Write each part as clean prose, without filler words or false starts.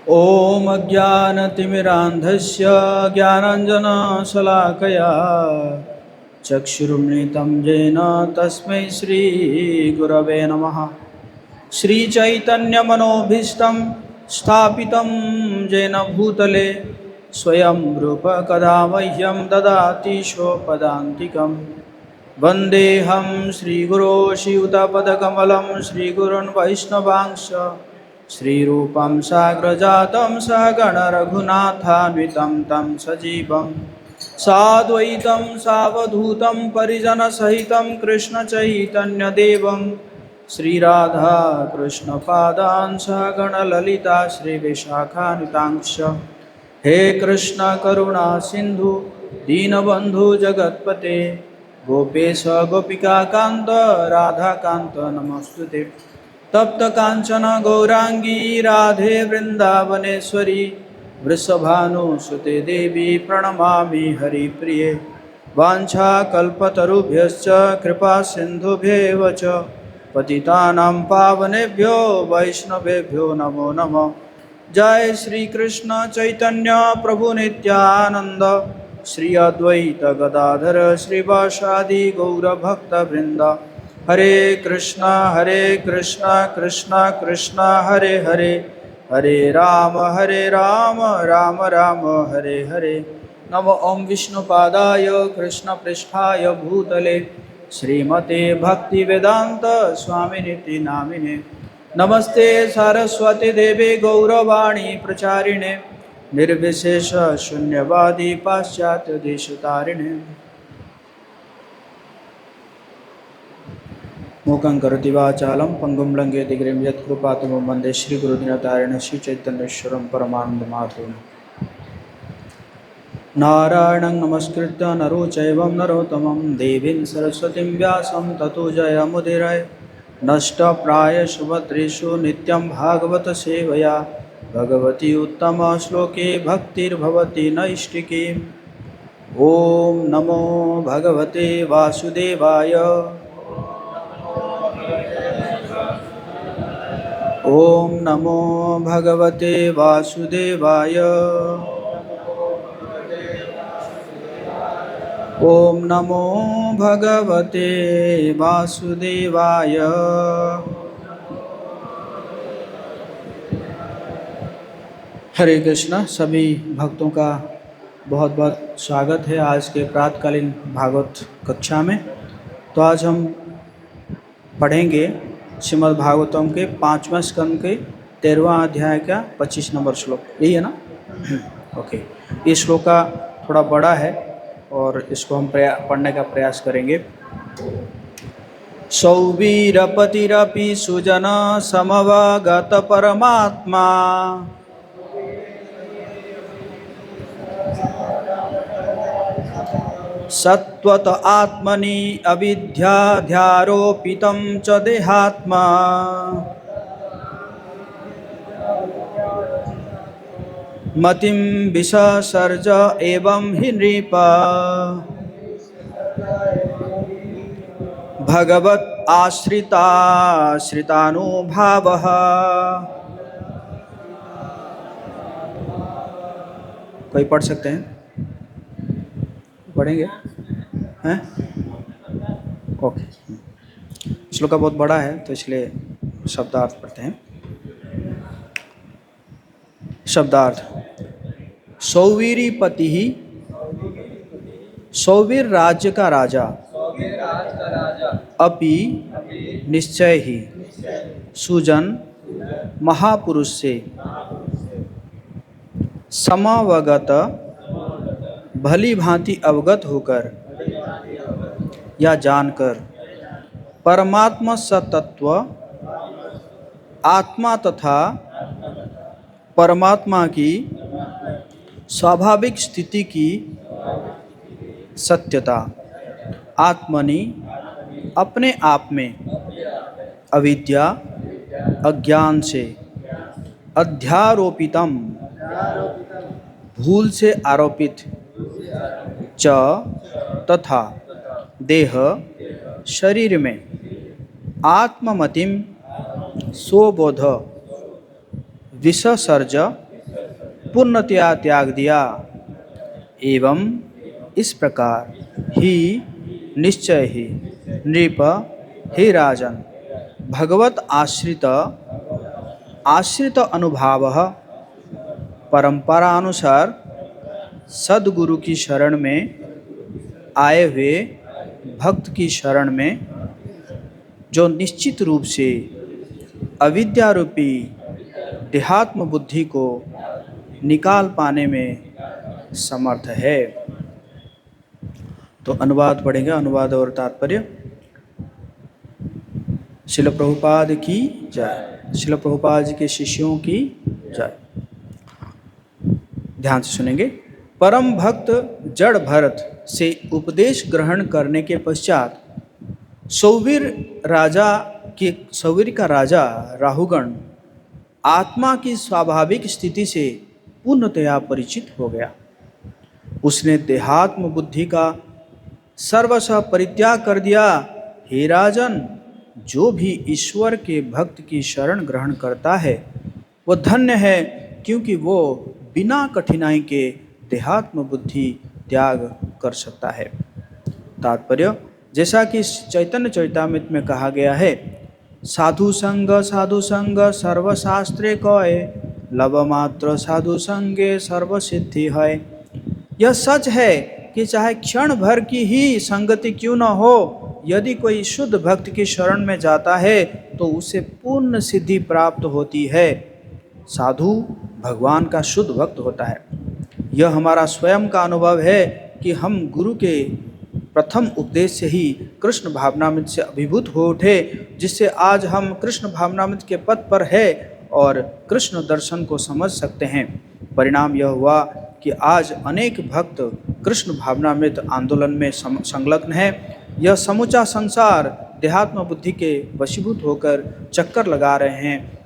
ॐ अज्ञानतिमिरान्धस्य ज्ञानाञ्जनशलाकया चक्षुरुन्मिलितं येन तस्मै श्रीगुरवे नमः। श्रीचैतन्यमनोभीष्टं स्थापितं येन भूतले स्वयं रूप कदा मह्यं ददाति स्वपदान्तिकं। वन्देऽहं श्रीगुरो श्रीयुतपदकमलं श्रीगुरुन् वैष्णवांश्च श्रीरूपं साग्रजातं सहगण रघुनाथान्वितं तं सजीवं साद्वैतं सावधूतं परिजनसहितं कृष्णचैतन्यदेवं श्रीराधा कृष्णपादान् सहगण ललिता श्रीविशाखान्वितांश्च। हे कृष्ण करुणा सिंधु दीनबंधु जगत्पते गोपेश गोपिकाकांत राधाकांत नमस्तुते। तप्त कांचन गौरांगी राधे वृंदावनेश्वरी वृषभानुसुते देवी प्रणमामि हरिप्रिये। वाञ्छाकल्पतरुभ्यश्च कृपा सिन्धुभ्येव च पतितानां पावनेभ्यो वैष्णवेभ्यो नमो नमः। जय श्री कृष्ण चैतन्य प्रभु नित्यानंद श्री अद्वैत गदाधर श्रीवासादि गौरभक्तवृंद। हरे कृष्णा कृष्णा कृष्णा हरे हरे, हरे राम राम राम हरे हरे। नमो ओं विष्णुपादाय कृष्णपृष्ठाय भूतले श्रीमते भक्तिवेदांत स्वामिनिति नामिने। नमस्ते सरस्वती देवे गौरवाणी प्रचारिणे निर्विशेष शून्यवादी पाश्चात्य देशतारिणे। मूकं करोति वाचालं पंगुं लंघयति गिरिं यत्कृपातमहं वन्दे श्रीगुरुदिनतारिणं श्रीचैतन्येश्वरं परमानन्दमाधवम्। नारायणं नमस्कृत्य नरो चैवं नरोत्तमं देवीं सरस्वतीं व्यासं ततो जयमुदीरये। नष्टप्रायशुभद्रेषु नित्यं भागवत सेवया भगवती उत्तम श्लोके भक्तिर्भवति नैष्टिकीम्। ॐ नमो भगवते वासुदेवाय। ॐ नमो भगवते वासुदेवाय। ॐ नमो भगवते वासुदेवाय। हरे कृष्णा। सभी भक्तों का बहुत बहुत स्वागत है आज के प्रातकालीन भागवत कक्षा में। तो आज हम पढ़ेंगे श्रीमद् भागवतम के 5वें स्कंद के 13वां अध्याय का 25 नंबर श्लोक। यही है ना? ओके। ये श्लोक का थोड़ा बड़ा है और इसको हम पढ़ने का प्रयास करेंगे। सौवीरपतिरपि सुजन समवगत परमात्मा सत्वत आत्मनि अविद्याध्यारोपितं च देहात्मा मतिं विससर्ज एवं हि नृप भगवत आश्रितानुभावः। कोई पढ़ सकते हैं? पढ़ेंगे हैं? ओके। श्लोक का बहुत बड़ा है तो इसलिए शब्दार्थ पढ़ते हैं। शब्दार्थ। सौवीरीपति ही, सौवीर राज्य का राजा, अपि निश्चय ही, सुजन महापुरुष से, समावगत भली भांति अवगत होकर या जानकर, परमात्मा सतत्व आत्मा तथा परमात्मा की स्वाभाविक स्थिति की सत्यता, आत्मनि अपने आप में, अविद्या अज्ञान से, अध्यारोपितम भूल से आरोपित, च तथा देह शरीर में, आत्ममतिम स्वबोध विससर्ज पूर्णतया त्याग दिया। एवं इस प्रकार ही निश्चय ही नृप हे राजन भगवत आश्रित अनुभाव परंपरानुसार सदगुरु की शरण में आए हुए भक्त की शरण में जो निश्चित रूप से अविद्या रूपी देहात्म बुद्धि को निकाल पाने में समर्थ है। तो अनुवाद पढ़ेंगे, अनुवाद और तात्पर्य। श्रील प्रभुपाद की जय। श्रील प्रभुपाद जी के शिष्यों की जय। ध्यान से सुनेंगे। परम भक्त जड़ भरत से उपदेश ग्रहण करने के पश्चात सौवीर का राजा राहुगण आत्मा की स्वाभाविक स्थिति से पूर्णतया परिचित हो गया। उसने देहात्म बुद्धि का सर्वस्व परित्याग कर दिया। हे राजन, जो भी ईश्वर के भक्त की शरण ग्रहण करता है वह धन्य है, क्योंकि वो बिना कठिनाई के देहात्म बुद्धि त्याग कर सकता है। तात्पर्य, जैसा कि चैतन्य चरितामृत में कहा गया है, साधु संग सर्वशास्त्रे कय, लव मात्र साधु संगे सर्व सिद्धि है। यह सच है कि चाहे क्षण भर की ही संगति क्यों न हो, यदि कोई शुद्ध भक्त की शरण में जाता है तो उसे पूर्ण सिद्धि प्राप्त होती है। साधु भगवान का शुद्ध भक्त होता है। यह हमारा स्वयं का अनुभव है कि हम गुरु के प्रथम उपदेश से ही कृष्ण भावनामृत से अभिभूत हो उठे, जिससे आज हम कृष्ण भावनामृत के पथ पर है और कृष्ण दर्शन को समझ सकते हैं। परिणाम यह हुआ कि आज अनेक भक्त कृष्ण भावनामृत आंदोलन में संलग्न है। यह समूचा संसार देहात्म बुद्धि के वशीभूत होकर चक्कर लगा रहे हैं।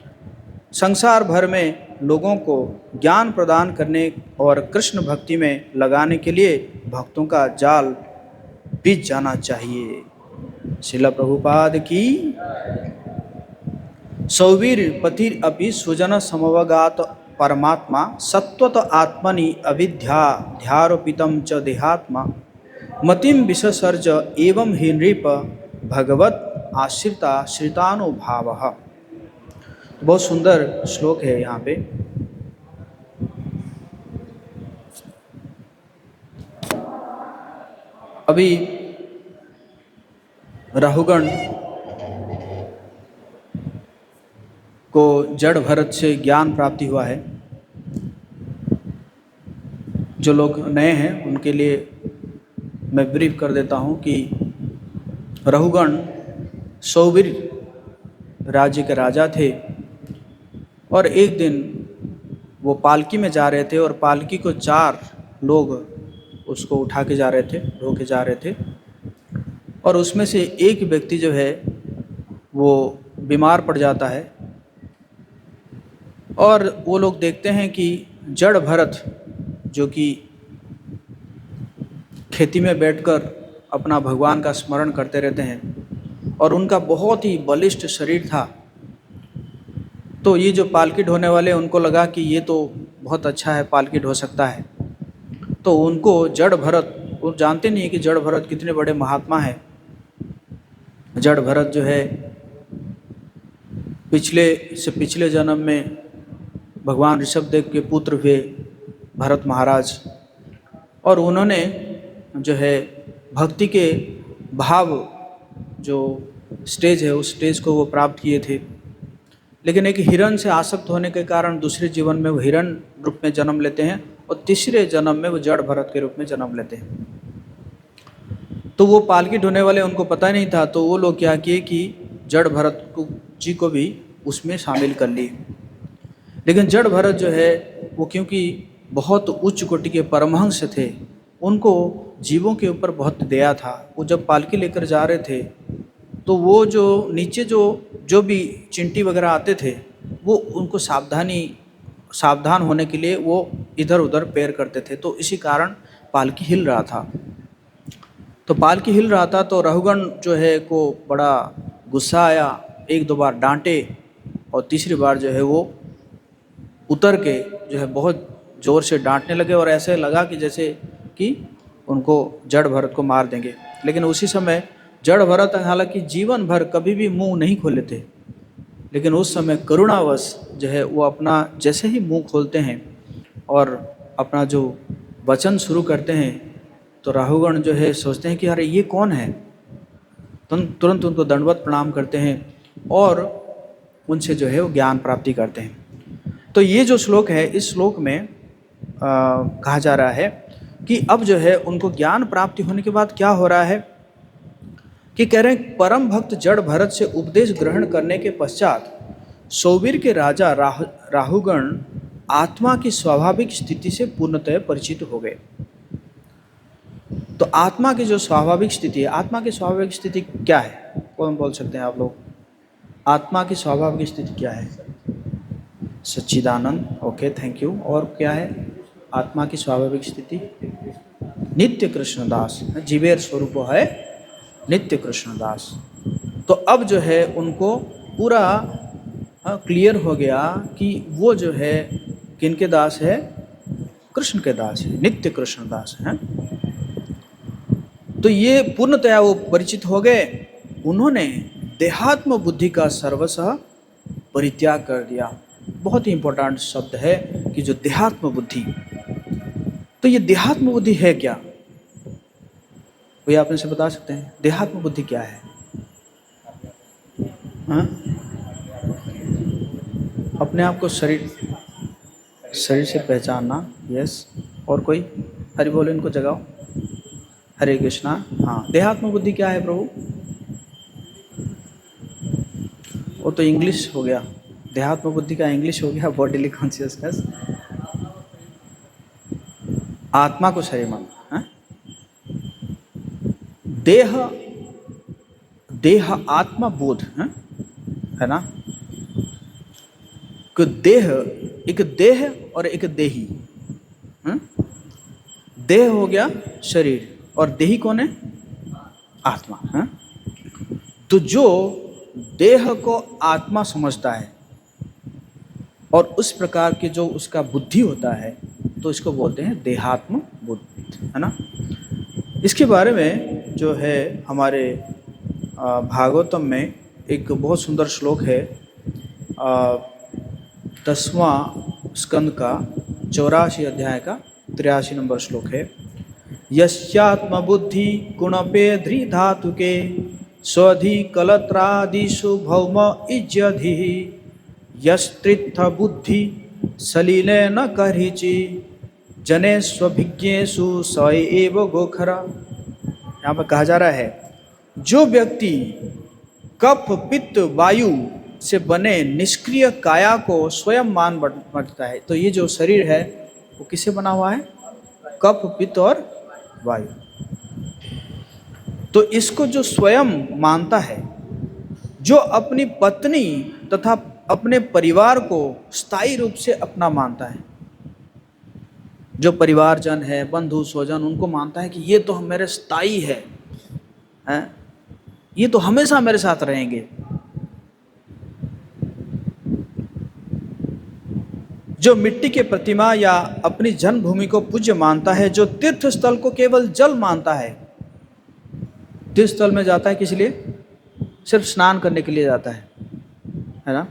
संसार भर में लोगों को ज्ञान प्रदान करने और कृष्ण भक्ति में लगाने के लिए भक्तों का जाल बीत जाना चाहिए। श्रील प्रभुपाद की। सौवीर पति अपि सुजन समवगात परमात्मा सत्वत आत्मनि अविद्या ध्यारोपितम च देहात्मा मतिम विससर्ज एवं हि नृप भगवत श्रितानुभावः। बहुत सुंदर श्लोक है यहाँ पे। अभी राहुगण को जड़ भरत से ज्ञान प्राप्ति हुआ है। जो लोग नए हैं उनके लिए मैं ब्रीफ कर देता हूँ कि राहुगण सौवीर राज्य के राजा थे और एक दिन वो पालकी में जा रहे थे और पालकी को 4 लोग उसको उठा के जा रहे थे, ढो के जा रहे थे, और उसमें से एक व्यक्ति जो है वो बीमार पड़ जाता है और वो लोग देखते हैं कि जड़ भरत जो कि खेती में बैठकर अपना भगवान का स्मरण करते रहते हैं और उनका बहुत ही बलिष्ठ शरीर था, तो ये जो पालकी ढोने वाले उनको लगा कि ये तो बहुत अच्छा है, पालकी ढो सकता है। तो उनको जड़ भरत, वो जानते नहीं है कि जड़ भरत कितने बड़े महात्मा है। जड़ भरत जो है पिछले जन्म में भगवान ऋषभदेव के पुत्र हुए भरत महाराज, और उन्होंने जो है भक्ति के भाव जो स्टेज है उस स्टेज को वो प्राप्त किए थे। लेकिन एक हिरण से आसक्त होने के कारण दूसरे जीवन में वो हिरण रूप में जन्म लेते हैं और तीसरे जन्म में वो जड़ भरत के रूप में जन्म लेते हैं। तो वो पालकी ढोने वाले उनको पता नहीं था, तो वो लोग क्या किए कि जड़ भरत जी को भी उसमें शामिल कर लिए। लेकिन जड़ भरत जो है वो क्योंकि बहुत उच्च कोटि के परमहंस थे, उनको जीवों के ऊपर बहुत दया था। वो जब पालकी लेकर जा रहे थे तो वो जो नीचे जो भी चिंटी वगैरह आते थे वो उनको सावधान होने के लिए वो इधर उधर पैर करते थे, तो इसी कारण पालकी हिल रहा था। तो पालकी हिल रहा था तो राहुगण जो है को बड़ा गुस्सा आया, 1-2 बार डांटे और तीसरी बार जो है वो उतर के जो है बहुत जोर से डांटने लगे और ऐसे लगा कि जैसे कि उनको जड़ भरत को मार देंगे। लेकिन उसी समय जड़ भरत हालांकि जीवन भर कभी भी मुंह नहीं खोले थे, लेकिन उस समय करुणावश जो है वो अपना जैसे ही मुंह खोलते हैं और अपना जो वचन शुरू करते हैं तो राहुगण जो है सोचते हैं कि अरे ये कौन है, तुरंत उनको दंडवत प्रणाम करते हैं और उनसे जो है वो ज्ञान प्राप्ति करते हैं। तो ये जो श्लोक है, इस श्लोक में कहा जा रहा है कि अब जो है उनको ज्ञान प्राप्ति होने के बाद क्या हो रहा है कि कह रहे हैं परम भक्त जड़ भरत से उपदेश ग्रहण करने के पश्चात सौवीर के राजा राहुगण आत्मा की स्वाभाविक स्थिति से पूर्णतः परिचित हो गए। तो आत्मा की जो स्वाभाविक स्थिति है, आत्मा की स्वाभाविक स्थिति क्या है, कौन बोल सकते हैं आप लोग? आत्मा की स्वाभाविक स्थिति क्या है? सच्चिदानंद, ओके, थैंक यू। और क्या है आत्मा की स्वाभाविक स्थिति? नित्य कृष्णदास, जीवेर स्वरूप है नित्य कृष्णदास। तो अब जो है उनको पूरा क्लियर हो गया कि वो जो है किनके दास है? कृष्ण के दास है, नित्य कृष्णदास है। तो ये पूर्णतया वो परिचित हो गए। उन्होंने देहात्म बुद्धि का सर्वशः परित्याग कर दिया। बहुत ही इंपॉर्टेंट शब्द है कि जो देहात्म बुद्धि, तो ये देहात्म बुद्धि है क्या? कोई आप में से बता सकते हैं देहात्म बुद्धि क्या है? हाँ? अपने आप को शरीर से पहचानना। यस, और कोई? हरि बोलो, इनको जगाओ। हरे कृष्णा। हाँ, देहात्म बुद्धि क्या है प्रभु? वो तो इंग्लिश हो गया, देहात्म बुद्धि का इंग्लिश हो गया बॉडीली कॉन्शियसनेस। आत्मा को शरीर मानना, देह आत्मा बोध है ना? कि एक देह और एक देही। देह हो गया शरीर और देही कौन है? आत्मा। तो जो देह को आत्मा समझता है और उस प्रकार के जो उसका बुद्धि होता है तो इसको बोलते हैं देहात्म बुद्धि, है ना? इसके बारे में जो है हमारे भागवतम में एक बहुत सुंदर श्लोक है, 10वां स्कंद का 84 अध्याय का 83 नंबर श्लोक है। यस्यात्म बुद्धि गुणपेध्री धातुके स्वधि कलत्रादिषु भौम इज्यधि यस्त्रित्थ बुद्धि सलीले न करिचि जने स्वभिज्ञेषु स एव गोखरा। यहाँ पर कहा जा रहा है जो व्यक्ति कफ पित्त वायु से बने निष्क्रिय काया को स्वयं मान बैठता है, तो ये जो शरीर है वो किससे बना हुआ है? कफ पित्त और वायु। तो इसको जो स्वयं मानता है, जो अपनी पत्नी तथा अपने परिवार को स्थायी रूप से अपना मानता है, जो परिवारजन है, बंधु स्वजन, उनको मानता है कि ये तो मेरे स्थायी है, ये तो हमेशा मेरे साथ रहेंगे। जो मिट्टी के प्रतिमा या अपनी जन्मभूमि को पूज्य मानता है, जो तीर्थ स्थल को केवल जल मानता है, तीर्थ स्थल में जाता है किस लिए? सिर्फ स्नान करने के लिए जाता है ना?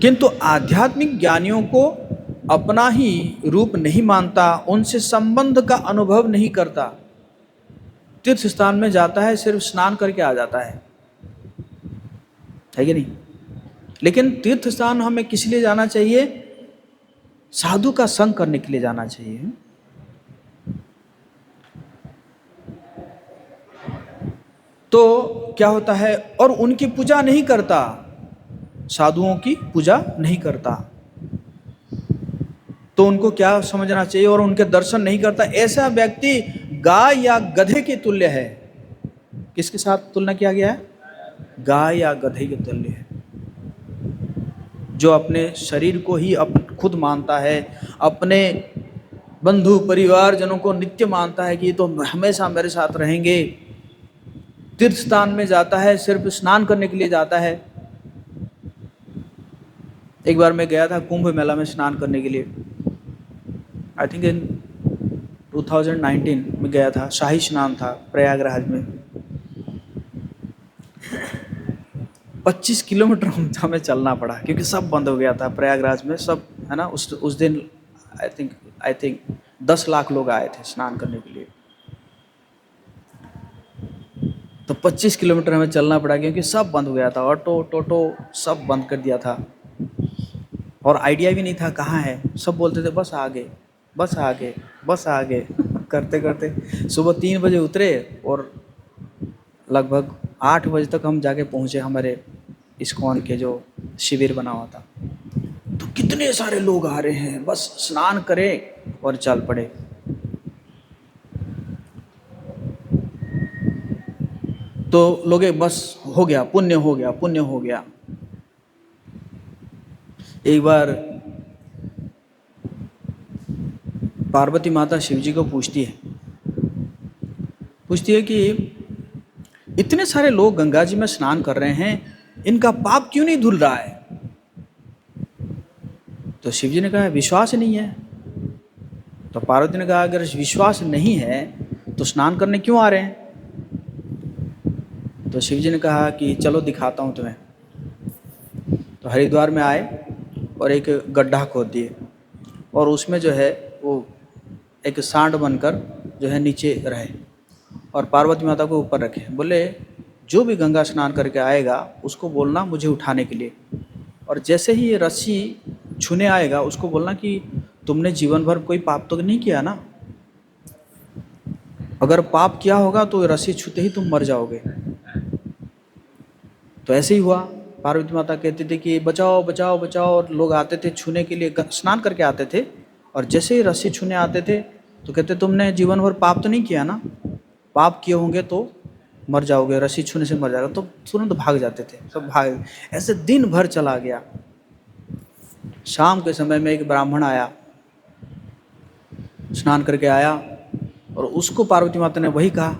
किंतु आध्यात्मिक ज्ञानियों को अपना ही रूप नहीं मानता, उनसे संबंध का अनुभव नहीं करता। तीर्थ स्थान में जाता है, सिर्फ स्नान करके आ जाता है कि नहीं? लेकिन तीर्थ स्थान हमें किस लिए जाना चाहिए? साधु का संग करने के लिए जाना चाहिए। तो क्या होता है, और उनकी पूजा नहीं करता, साधुओं की पूजा नहीं करता, तो उनको क्या समझना चाहिए? और उनके दर्शन नहीं करता, ऐसा व्यक्ति गाय या गधे के तुल्य है। किसके साथ तुलना किया गया है? गाय या गधे के तुल्य है। जो अपने शरीर को ही खुद मानता है, अपने बंधु परिवार जनों को नित्य मानता है कि ये तो हमेशा मेरे साथ रहेंगे, तीर्थ स्थान में जाता है, सिर्फ स्नान करने के लिए जाता है, एक बार मैं गया था कुंभ मेला में स्नान करने के लिए, आई थिंक इन 2019 में गया था। शाही स्नान था प्रयागराज में। 25 किलोमीटर हमें चलना पड़ा क्योंकि सब बंद हो गया था प्रयागराज में, सब है ना। उस दिन आई थिंक 10 लाख लोग आए थे स्नान करने के लिए। तो 25 किलोमीटर हमें चलना पड़ा क्योंकि सब बंद हो गया था, ऑटो टोटो सब बंद कर दिया था। और आइडिया भी नहीं था कहाँ है, सब बोलते थे बस आगे बस आगे बस आगे करते करते सुबह 3 बजे उतरे और लगभग 8 बजे तक हम जाके पहुँचे हमारे इस्कॉन के जो शिविर बना हुआ था। तो कितने सारे लोग आ रहे हैं, बस स्नान करें और चल पड़े। तो लोग बस हो गया, पुण्य हो गया, पुण्य हो गया। एक बार पार्वती माता शिव जी को पूछती है कि इतने सारे लोग गंगा जी में स्नान कर रहे हैं, इनका पाप क्यों नहीं धुल रहा है? तो शिव जी ने कहा विश्वास नहीं है। तो पार्वती ने कहा अगर विश्वास नहीं है तो स्नान करने क्यों आ रहे हैं? तो शिव जी ने कहा कि चलो दिखाता हूँ तुम्हें। तो हरिद्वार में आए और एक गड्ढा खोद दिए और उसमें जो है वो एक सांड बनकर जो है नीचे रहे और पार्वती माता को ऊपर रखे। बोले जो भी गंगा स्नान करके आएगा उसको बोलना मुझे उठाने के लिए, और जैसे ही ये रस्सी छूने आएगा उसको बोलना कि तुमने जीवन भर कोई पाप तो नहीं किया ना, अगर पाप किया होगा तो रस्सी छूते ही तुम मर जाओगे। तो ऐसे ही हुआ। पार्वती माता कहती थी कि बचाओ बचाओ बचाओ, और लोग आते थे छूने के लिए, स्नान करके आते थे, और जैसे ही रस्सी छूने आते थे तो कहते तुमने जीवन भर पाप तो नहीं किया ना, पाप किए होंगे तो मर जाओगे, रस्सी छूने से मर जाएगा। तो तुरंत भाग जाते थे, सब भाग। ऐसे दिन भर चला गया। शाम के समय में एक ब्राह्मण आया, स्नान करके आया, और उसको पार्वती माता ने वही कहा।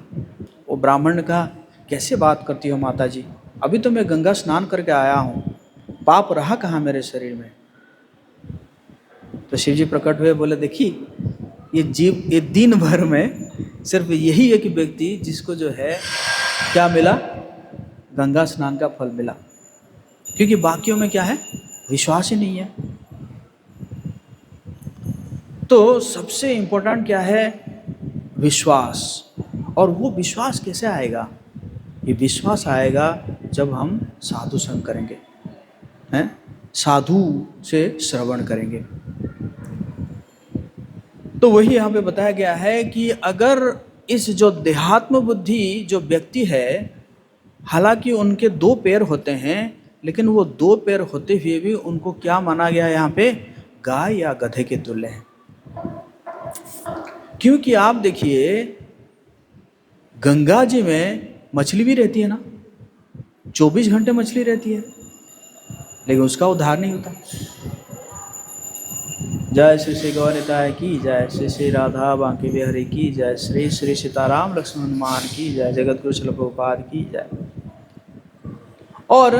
वो ब्राह्मण ने कहा कैसे बात करती हो माता जी, अभी तो मैं गंगा स्नान करके आया हूँ, पाप रहा कहाँ मेरे शरीर में? तो शिव जी प्रकट हुए, बोले देखिए ये दिन भर में सिर्फ यही एक व्यक्ति जिसको जो है क्या मिला, गंगा स्नान का फल मिला, क्योंकि बाकियों में क्या है, विश्वास ही नहीं है। तो सबसे इम्पोर्टेंट क्या है, विश्वास। और वो विश्वास कैसे आएगा? ये विश्वास आएगा जब हम साधु संग करेंगे, हैं, साधु से श्रवण करेंगे। तो वही यहाँ पे बताया गया है कि अगर इस जो देहात्म बुद्धि जो व्यक्ति है, हालांकि उनके 2 पैर होते हैं, लेकिन वो 2 पैर होते हुए भी उनको क्या माना गया यहाँ पे, गाय या गधे के तुल्य है। क्योंकि आप देखिए गंगा जी में मछली भी रहती है ना, 24 घंटे मछली रहती है, लेकिन उसका उद्धार नहीं होता। जय श्री श्री गौरताय की जय, श्री श्री राधा बांके बिहारी की जय, श्री श्री सीताराम लक्ष्मण हनुमान की जय, जगत गुरु श्रील प्रभुपाद की जय। और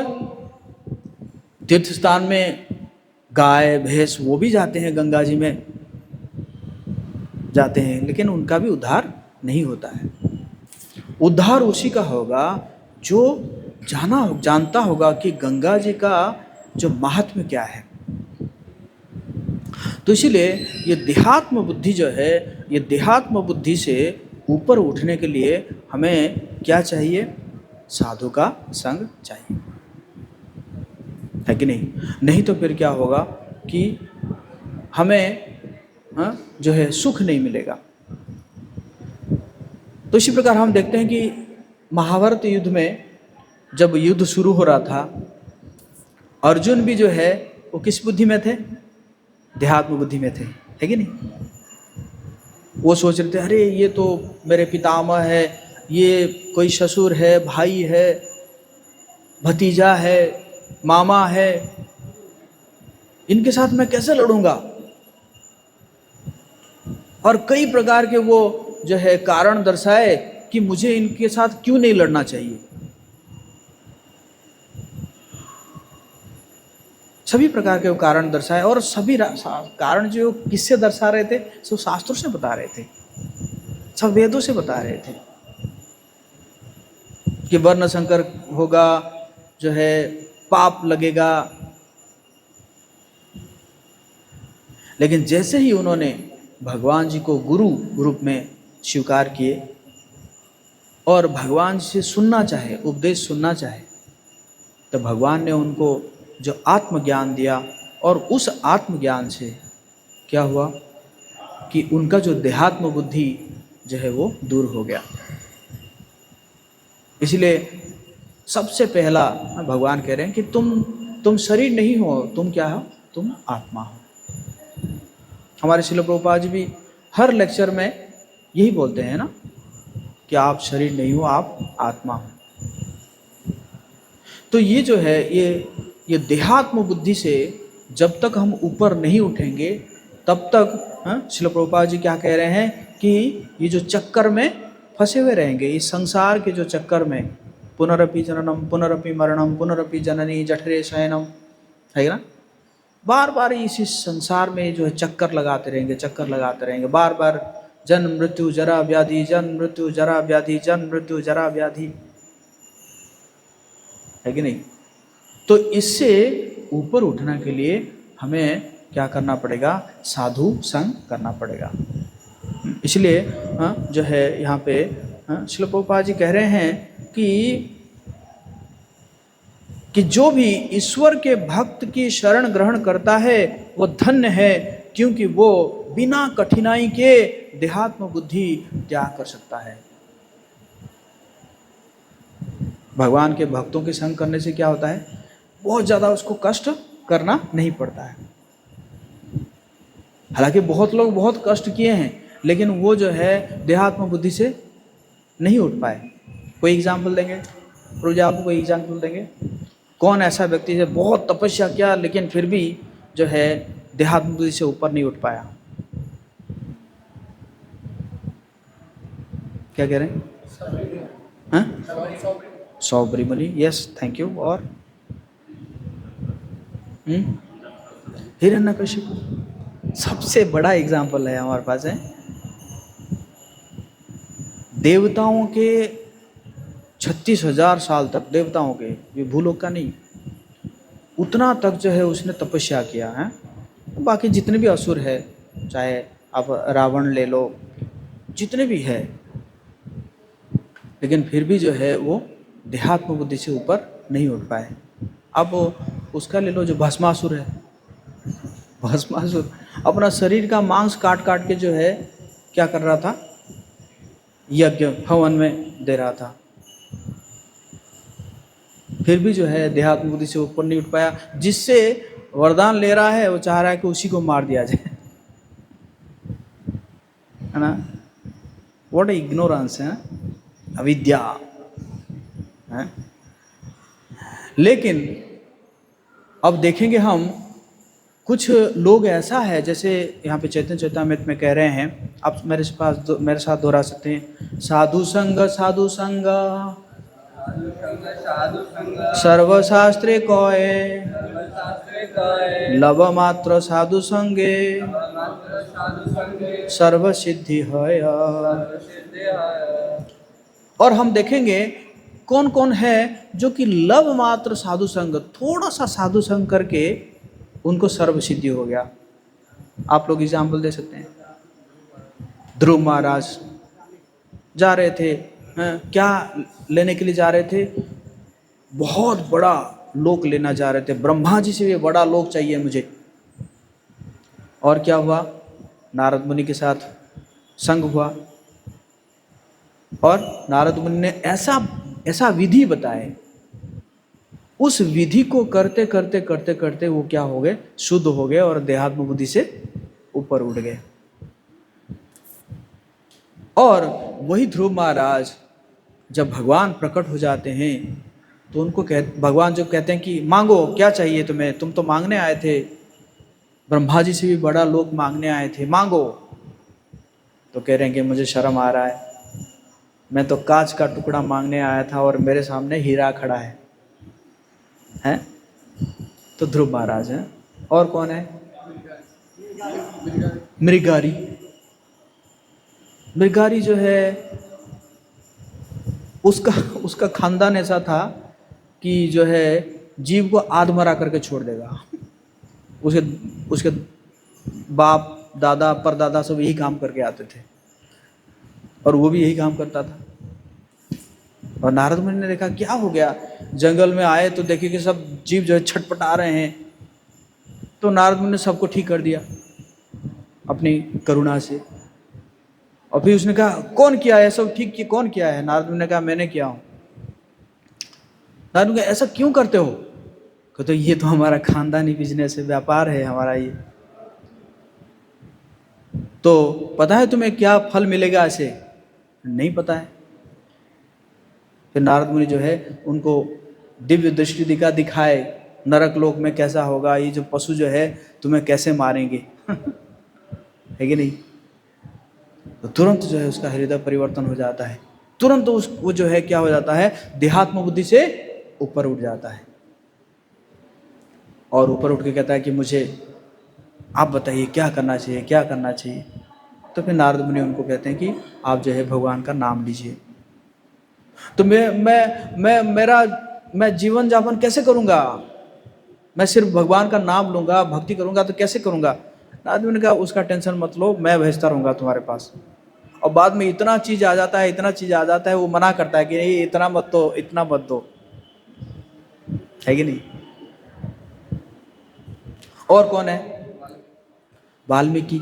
तीर्थ स्थान में गाय भैंस वो भी जाते हैं, गंगा जी में जाते हैं, लेकिन उनका भी उद्धार नहीं होता है। उद्धार उसी का होगा जो जानता होगा कि गंगा जी का जो महात्म्य क्या है। तो इसीलिए ये देहात्म बुद्धि जो है, ये देहात्म बुद्धि से ऊपर उठने के लिए हमें क्या चाहिए, साधु का संग चाहिए, है कि नहीं? नहीं तो फिर क्या होगा कि हमें जो है सुख नहीं मिलेगा। तो इसी प्रकार हम देखते हैं कि महाभारत युद्ध में जब युद्ध शुरू हो रहा था, अर्जुन भी जो है वो किस बुद्धि में थे, देहात्म बुद्धि में थे, है कि नहीं? वो सोच रहे थे अरे ये तो मेरे पितामह है, ये कोई ससुर है, भाई है, भतीजा है, मामा है, इनके साथ मैं कैसे लड़ूंगा? और कई प्रकार के वो जो है कारण दर्शाए कि मुझे इनके साथ क्यों नहीं लड़ना चाहिए। सभी प्रकार के वो कारण दर्शाए, और सभी कारण जो किससे दर्शा रहे थे, सब शास्त्रों से बता रहे थे, सब वेदों से बता रहे थे कि वर्ण संकर होगा, जो है पाप लगेगा। लेकिन जैसे ही उन्होंने भगवान जी को गुरु रूप में स्वीकार किए और भगवान से सुनना चाहे, उपदेश सुनना चाहे, तो भगवान ने उनको जो आत्मज्ञान दिया, और उस आत्मज्ञान से क्या हुआ कि उनका जो देहात्म बुद्धि जो है वो दूर हो गया। इसलिए सबसे पहला भगवान कह रहे हैं कि तुम शरीर नहीं हो, तुम क्या हो, तुम आत्मा हो। हमारे श्रील प्रभुपाद जी भी हर लेक्चर में यही बोलते हैं ना कि आप शरीर नहीं हो, आप आत्मा हो। तो ये जो है ये देहात्म बुद्धि से जब तक हम ऊपर नहीं उठेंगे तब तक श्रील प्रभुपाद जी क्या कह रहे हैं कि ये जो चक्कर में फंसे हुए रहेंगे, इस संसार के जो चक्कर में, पुनरपि जननम पुनरपि मरणम पुनरपि जननी जठरे शयनम, है ना, बार बार इसी संसार में जो है चक्कर लगाते रहेंगे, बार बार जन्म मृत्यु जरा व्याधि, जन्म मृत्यु जरा व्याधि, जन्म मृत्यु जरा व्याधि, है कि नहीं। तो इससे ऊपर उठने के लिए हमें क्या करना पड़ेगा, साधु संग करना पड़ेगा। इसलिए जो है यहाँ पे श्रील प्रभुपाद जी कह रहे हैं कि जो भी ईश्वर के भक्त की शरण ग्रहण करता है वो धन्य है, क्योंकि वो बिना कठिनाई के देहात्म बुद्धि त्याग कर सकता है। भगवान के भक्तों के संग करने से क्या होता है, बहुत ज़्यादा उसको कष्ट करना नहीं पड़ता है। हालांकि बहुत लोग बहुत कष्ट किए हैं, लेकिन वो जो है देहात्म बुद्धि से नहीं उठ पाए। कोई एग्जाम्पल देंगे प्रभु जी, आपको कोई एग्जाम्पल देंगे? कौन ऐसा व्यक्ति है बहुत तपस्या किया लेकिन फिर भी जो है देहात्म बुद्धि से ऊपर नहीं उठ पाया? क्या कह रहे हैं? सौबरी मुनि, यस, थैंक यू। और हिरण्यकशिपु सबसे बड़ा एग्जाम्पल है हमारे पास है। देवताओं के 36,000 साल तक, देवताओं के, ये भूलोक का नहीं, उतना तक जो है उसने तपस्या किया है। बाकी जितने भी असुर है, चाहे आप रावण ले लो, जितने भी है, लेकिन फिर भी जो है वो देहात्म बुद्धि से ऊपर नहीं उठ पाए। अब उसका ले लो जो भस्मासुर है, भस्मासुर अपना शरीर का मांस काट काट के जो है क्या कर रहा था, यज्ञ हवन में दे रहा था, फिर भी जो है देहात्म बुद्धि से ऊपर नहीं उठ पाया। जिससे वरदान ले रहा है वो चाह रहा है कि उसी को मार दिया जाए, है ना। व्हाट इग्नोरेंस है, अविद्या है। लेकिन अब देखेंगे हम कुछ लोग ऐसा है, जैसे यहाँ पे चैतन्य चैतामृत में कह रहे हैं, आप मेरे साथ दोहरा सकते हैं। साधु संग सर्वशास्त्रे कौए, लव मात्र साधु संगे सर्व सिद्धि है। और हम देखेंगे कौन कौन है जो कि लव मात्र साधु संग, थोड़ा सा साधु संग करके उनको सर्व सिद्धि हो गया। आप लोग एग्जाम्पल दे सकते हैं। ध्रुव महाराज जा रहे थे, क्या लेने के लिए जा रहे थे? बहुत बड़ा लोक लेना जा रहे थे, ब्रह्मा जी से भी बड़ा लोक चाहिए मुझे। और क्या हुआ, नारद मुनि के साथ संग हुआ, और नारद मुनि ने ऐसा विधि बताए, उस विधि को करते करते करते करते वो क्या हो गए, शुद्ध हो गए और देहात्म बुद्धि से ऊपर उठ गए। और वही ध्रुव महाराज जब भगवान प्रकट हो जाते हैं तो उनको भगवान जो कहते हैं कि मांगो, क्या चाहिए तुम्हें, तुम तो मांगने आए थे, ब्रह्मा जी से भी बड़ा लोक मांगने आए थे, मांगो। तो कह रहे हैं कि मुझे शर्म आ रहा है, मैं तो कांच का टुकड़ा मांगने आया था और मेरे सामने हीरा खड़ा है। तो ध्रुव महाराज हैं। और कौन है? मृगारी। मृगारी जो है उसका उसका खानदान ऐसा था कि जो है जीव को आधमरा करके छोड़ देगा। उसके उसके बाप दादा परदादा सब यही काम करके आते थे और वो भी यही काम करता था। और नारद मुनि ने देखा क्या हो गया, जंगल में आए तो देखे कि सब जीव जो है छटपटा रहे हैं। तो नारद मुनि ने सबको ठीक कर दिया अपनी करुणा से। और फिर उसने कहा कौन किया है सब ठीक, कि कौन किया है? नारद मुनि ने कहा मैंने किया हूं। नारद मुनि ऐसा क्यों करते हो? तो ये तो हमारा खानदानी बिजनेस है, व्यापार है हमारा ये। तो पता है तुम्हें क्या फल मिलेगा ऐसे? नहीं पता है। फिर नारद मुनि जो है उनको दिव्य दृष्टि दिखाए नरक लोक में कैसा होगा, ये जो पशु जो है तुम्हें कैसे मारेंगे। है कि नहीं? तो तुरंत जो है उसका हृदय परिवर्तन हो जाता है, तुरंत वो जो है क्या हो जाता है, देहात्म बुद्धि से ऊपर उठ जाता है और ऊपर उठ के कहता है कि मुझे आप बताइए क्या करना चाहिए, क्या करना चाहिए। तो फिर नारद मुनि उनको कहते हैं कि आप जो है भगवान का नाम लीजिए। तो मैं जीवन यापन कैसे करूंगा? मैं सिर्फ भगवान का नाम लूंगा, भक्ति करूंगा तो कैसे करूंगा? नारद मुनि ने कहा उसका टेंशन मत लो, मैं भेजता रहूंगा तुम्हारे पास। और बाद में इतना चीज आ जाता है, इतना चीज आ जाता है, वो मना करता है कि नहीं इतना मत दो, इतना मत दो। है कि नहीं? और कौन है? वाल्मीकि।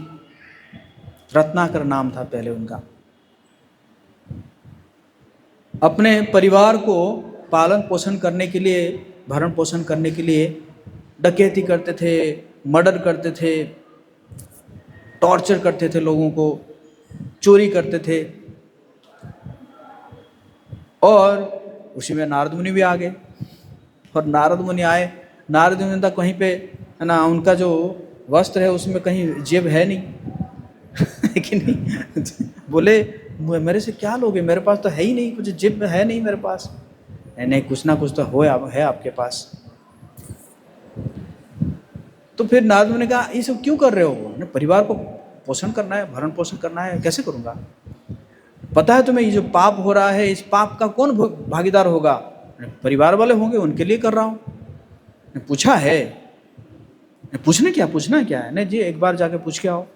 रत्नाकर नाम था पहले उनका। अपने परिवार को पालन पोषण करने के लिए, भरण पोषण करने के लिए डकैती करते थे, मर्डर करते थे, टॉर्चर करते थे लोगों को, चोरी करते थे। और उसी में नारद मुनि भी आ गए। और नारद मुनि आए, नारद मुनि तक कहीं पे है ना, उनका जो वस्त्र है उसमें कहीं जेब है नहीं। है कि नहीं? बोले मेरे से क्या लोगे, मेरे पास तो है ही नहीं कुछ, जेब में है नहीं मेरे पास। नहीं कुछ ना कुछ तो है आपके पास। तो फिर नारद मुनि ने कहा ये सब क्यों कर रहे हो? परिवार को पोषण करना है, भरण पोषण करना है, कैसे करूंगा? पता है तुम्हें ये जो पाप हो रहा है, इस पाप का कौन भागीदार होगा? परिवार वाले होंगे, उनके लिए कर रहा हूं। पूछा है? पूछना क्या है? नहीं जी एक बार जाके पूछ के आओ।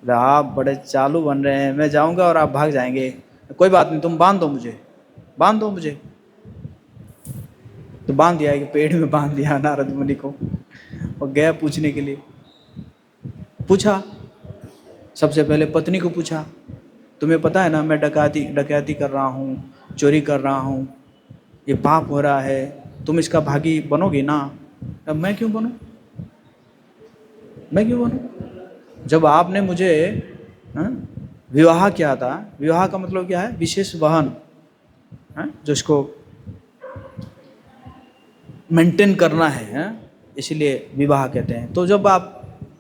आप बड़े चालू बन रहे हैं, मैं जाऊंगा और आप भाग जाएंगे। कोई बात नहीं, तुम बांध दो मुझे। तो बांध दिया, कि पेड़ में बांध दिया नारद मुनि को और गया पूछने के लिए। पूछा, सबसे पहले पत्नी को पूछा, तुम्हें पता है ना मैं डकैती कर रहा हूँ, चोरी कर रहा हूँ, ये पाप हो रहा है, तुम इसका भागी बनोगी ना? अब मैं क्यों बनूं? जब आपने मुझे विवाह किया था, विवाह का मतलब क्या है? विशेष वाहन, जो इसको मेंटेन करना है, इसीलिए विवाह कहते हैं। तो जब आप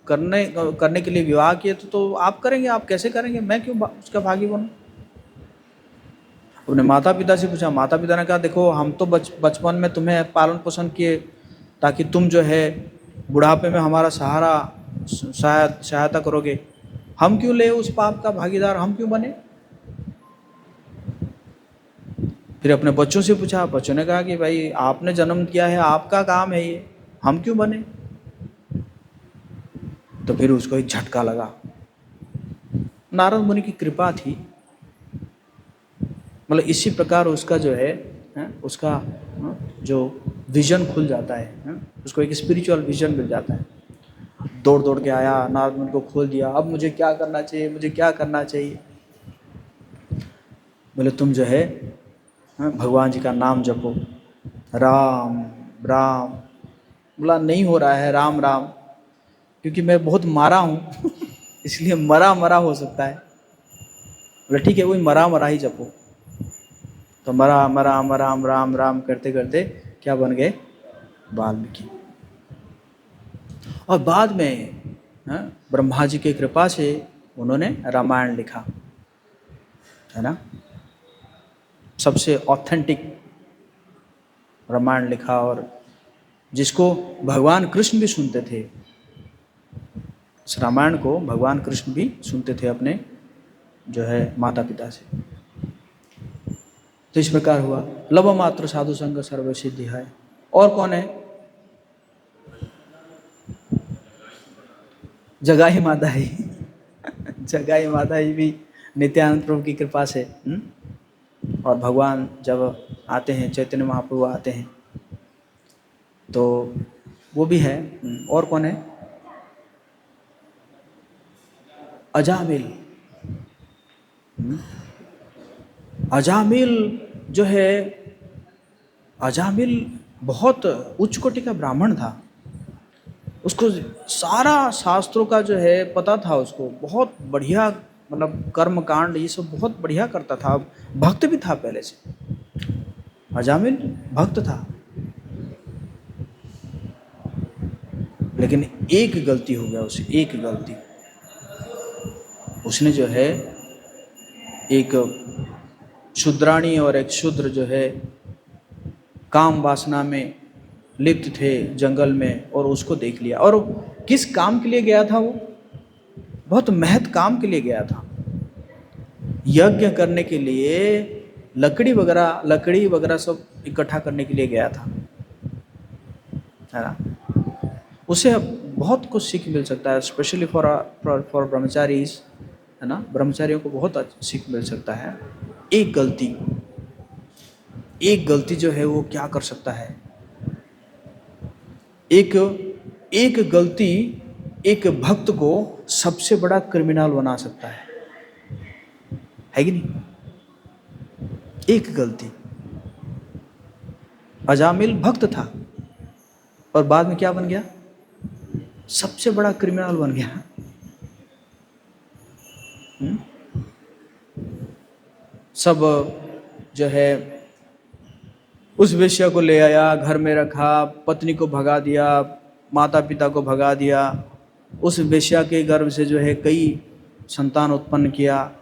करने के लिए विवाह किए तो आप करेंगे, आप कैसे करेंगे? मैं क्यों उसका भागी बनूं? अपने माता पिता से पूछा, माता पिता ने कहा देखो हम तो बचपन में तुम्हें पालन पोषण किए ताकि तुम जो है बुढ़ापे में हमारा सहायता करोगे, हम क्यों ले उस पाप का भागीदार, हम क्यों बने? फिर अपने बच्चों से पूछा, बच्चों ने कहा कि भाई आपने जन्म किया है, आपका काम है ये, हम क्यों बने? तो फिर उसको एक झटका लगा। नारद मुनि की कृपा थी, मतलब इसी प्रकार उसका जो है उसका जो विजन खुल जाता है, उसको एक स्पिरिचुअल विजन मिल जाता है। दौड़ दौड़ के आया, नारद मुनि को खोल दिया, अब मुझे क्या करना चाहिए? बोले तुम जो है भगवान जी का नाम जपो, राम राम। बोला नहीं हो रहा है राम राम, क्योंकि मैं बहुत मारा हूँ इसलिए मरा हो सकता है। बोले ठीक है वही मरा ही जपो। तो मरा राम राम करते करते क्या बन गए? वाल्मीकि। और बाद में ब्रह्मा जी की कृपा से उन्होंने रामायण लिखा, है ना, सबसे ऑथेंटिक रामायण लिखा। और जिसको भगवान कृष्ण भी सुनते थे। इस रामायण को भगवान कृष्ण भी सुनते थे अपने जो है माता पिता से। तो इस प्रकार हुआ। लव मात्र साधु संग सर्व सिद्धि है। और कौन है? जगाई माधाई जगाई माधाई भी नित्यानंद प्रभु की कृपा से और भगवान जब आते हैं, चैतन्य महाप्रभु आते हैं तो वो भी है। और कौन है? अजामिल। अजामिल जो है, अजामिल बहुत उच्च कोटि का ब्राह्मण था। उसको सारा शास्त्रों का जो है पता था, उसको बहुत बढ़िया, मतलब कर्म कांड ये सब बहुत बढ़िया करता था। भक्त भी था पहले से, अजामिल भक्त था। लेकिन एक गलती हो गया उसे, एक गलती। उसने जो है एक शूद्राणी और एक शूद्र जो है काम वासना में लिप्त थे जंगल में, और उसको देख लिया। और किस काम के लिए गया था वो? बहुत महत काम के लिए गया था। यज्ञ करने के लिए लकड़ी वगैरह सब इकट्ठा करने के लिए गया था, है ना। उसे अब बहुत कुछ सीख मिल सकता है, स्पेशली फॉर ब्रह्मचारीज, है ना। ब्रह्मचारियों को बहुत सीख मिल सकता है। एक गलती जो है वो क्या कर सकता है। एक गलती एक भक्त को सबसे बड़ा क्रिमिनल बना सकता है कि नहीं? एक गलती। अजामिल भक्त था और बाद में क्या बन गया? सबसे बड़ा क्रिमिनल बन गया। सब जो है उस वेश्या को ले आया, घर में रखा, पत्नी को भगा दिया, माता पिता को भगा दिया। उस वेश्या के गर्भ से जो है कई संतान उत्पन्न किया।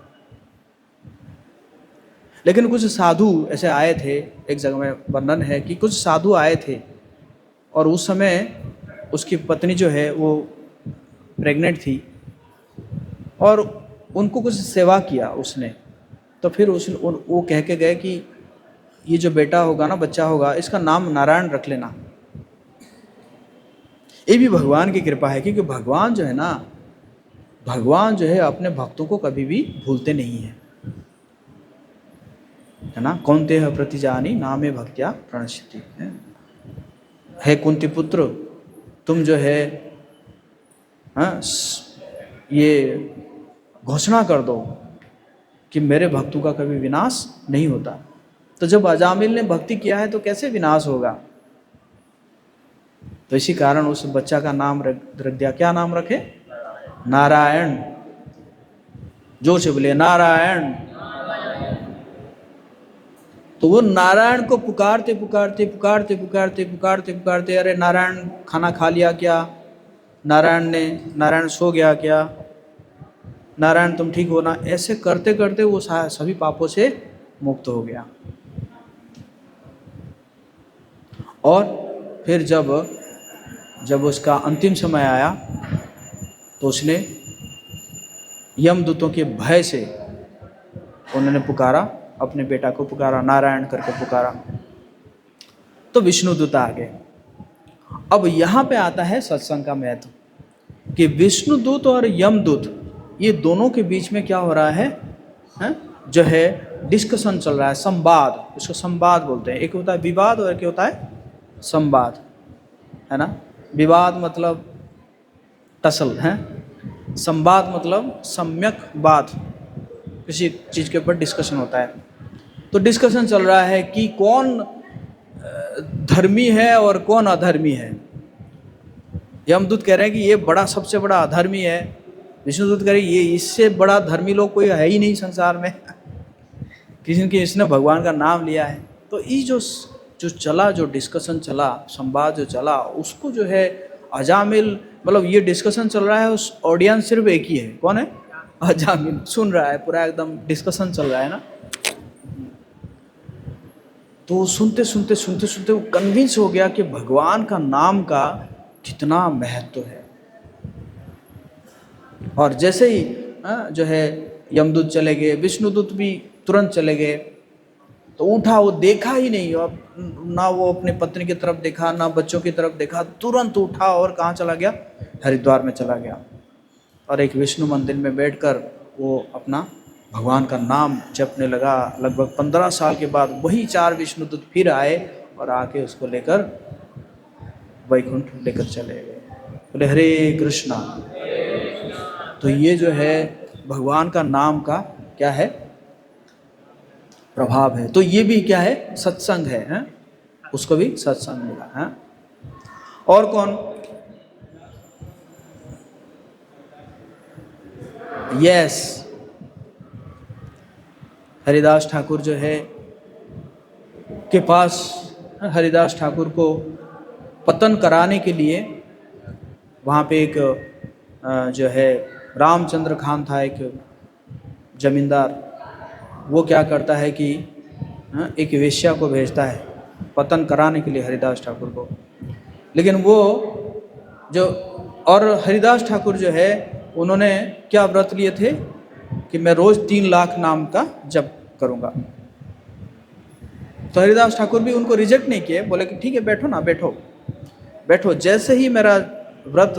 लेकिन कुछ साधु ऐसे आए थे, एक जगह में वर्णन है कि कुछ साधु आए थे और उस समय उसकी पत्नी जो है वो प्रेग्नेंट थी और उनको कुछ सेवा किया उसने। तो फिर वो कह के गए कि ये जो बेटा होगा ना, बच्चा होगा, इसका नाम नारायण रख लेना। ये भी भगवान की कृपा है, क्योंकि भगवान जो है ना, भगवान जो है अपने भक्तों को कभी भी भूलते नहीं है ना। कौनते है प्रतिजानी नामे भक्त्या प्रणश्यति। है कुंती पुत्र, तुम जो है ये घोषणा कर दो कि मेरे भक्तों का कभी विनाश नहीं होता। तो जब अजामिल ने भक्ति किया है तो कैसे विनाश होगा? तो इसी कारण उस बच्चा का नाम रख दिया। क्या नाम रखे? नारायण। जोर से बोले नारायण। तो वो नारायण को पुकारते पुकारते पुकारते पुकारते पुकारते पुकारते, अरे नारायण खाना खा लिया क्या? नारायण सो गया क्या? नारायण तुम ठीक हो ना? ऐसे करते करते वो सभी पापों से मुक्त हो गया। और फिर जब उसका अंतिम समय आया तो उसने यमदूतों के भय से उन्होंने पुकारा, अपने बेटा को पुकारा, नारायण करके पुकारा, तो विष्णुदूत आ गए। अब यहाँ पे आता है सत्संग का महत्व कि विष्णुदूत और यमदूत ये दोनों के बीच में क्या हो रहा है, जो है डिस्कशन चल रहा है, संवाद। उसको संवाद बोलते हैं। एक होता है विवाद और एक होता है संवाद, है ना। विवाद मतलब टसल है, संवाद मतलब सम्यक बात, किसी चीज़ के ऊपर डिस्कशन होता है। तो डिस्कशन चल रहा है कि कौन धर्मी है और कौन अधर्मी है। यमदूत कह रहे हैं कि ये बड़ा सबसे बड़ा अधर्मी है। विष्णुदूत कह रहे हैं ये इससे बड़ा धर्मी लोग कोई है ही नहीं संसार में किसी की इसने भगवान का नाम लिया है। तो ये जो चला, जो डिस्कशन चला, संवाद जो चला, उसको जो है अजामिल, मतलब ये डिस्कशन चल रहा है, उस ऑडियंस सिर्फ एक ही है। कौन है? अजामिल सुन रहा है, पूरा एकदम डिस्कशन चल रहा है ना। तो सुनते वो कन्विंस हो गया कि भगवान का नाम का कितना महत्व है। और जैसे ही जो है यमदूत चले गए, विष्णुदूत भी तुरंत चले गए, तो उठा, वो देखा ही नहीं, अब ना वो अपने पत्नी की तरफ देखा ना बच्चों की तरफ देखा, तुरंत उठा और कहाँ चला गया? हरिद्वार में चला गया। और एक विष्णु मंदिर में बैठकर वो अपना भगवान का नाम जपने लगा। लगभग 15 साल के बाद वही 4 विष्णुदूत फिर आए और आके उसको लेकर वैकुंठ लेकर चले गए। बोले हरे कृष्णा। तो ये जो है भगवान का नाम का क्या है? प्रभाव है। तो ये भी क्या है? सत्संग है? उसको भी सत्संग मिला है। और कौन? यस, हरिदास ठाकुर जो है के पास, हरिदास ठाकुर को पतन कराने के लिए वहाँ पे एक जो है रामचंद्र खान था, एक जमींदार। वो क्या करता है कि एक वेश्या को भेजता है पतन कराने के लिए हरिदास ठाकुर को। लेकिन वो जो, और हरिदास ठाकुर जो है उन्होंने क्या व्रत लिए थे कि मैं रोज 3 लाख नाम का जप करूँगा। तो हरिदास ठाकुर भी उनको रिजेक्ट नहीं किए, बोले कि ठीक है बैठो ना, बैठो, जैसे ही मेरा व्रत